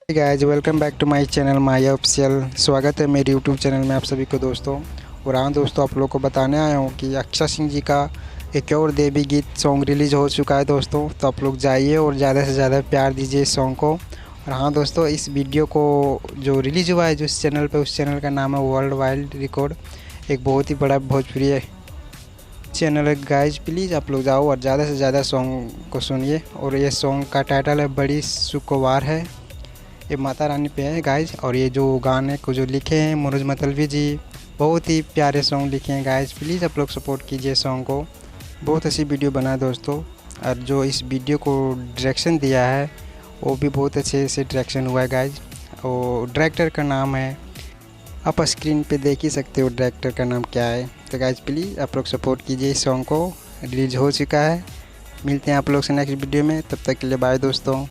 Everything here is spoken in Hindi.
Guys welcome back to my channel Maya official. स्वागत है मेरे यूट्यूब चैनल में आप सभी को दोस्तों। और हाँ दोस्तों, आप लोग को बताने आया हूँ कि अक्षय सिंह जी का एक और देवी गीत सॉन्ग रिलीज़ हो चुका है दोस्तों। तो आप लोग जाइए और ज़्यादा से ज़्यादा प्यार दीजिए इस सॉन्ग को। और हाँ दोस्तों, इस वीडियो को जो रिलीज़ हुआ है जो इस चैनल पर, उस चैनल का नाम है वर्ल्ड वाइड रिकॉर्ड। एक बहुत ही बड़ा भोजपुरी चैनल है गाइज। प्लीज़ आप लोग जाओ और ज़्यादा से ज़्यादा सॉन्ग को सुनिए। और ये सॉन्ग का टाइटल है बड़ी शुक्रवार है। ये माता रानी पे है गाइज। और ये जो गाने को जो लिखे हैं मनोज मतलबी जी, बहुत ही प्यारे सॉन्ग लिखे हैं गाइज। प्लीज़ आप लोग सपोर्ट कीजिए सॉन्ग को। बहुत अच्छी वीडियो बना है दोस्तों। और जो इस वीडियो को डायरेक्शन दिया है वो भी बहुत अच्छे से डायरेक्शन हुआ है गाइज। और डायरेक्टर का नाम है, आप स्क्रीन पे देख ही सकते हो डायरेक्टर का नाम क्या है। तो गाइज प्लीज़ आप लोग सपोर्ट कीजिए इस सॉन्ग को। रिलीज़ हो चुका है। मिलते हैं आप लोग से नेक्स्ट वीडियो में, तब तक के लिए बाय दोस्तों।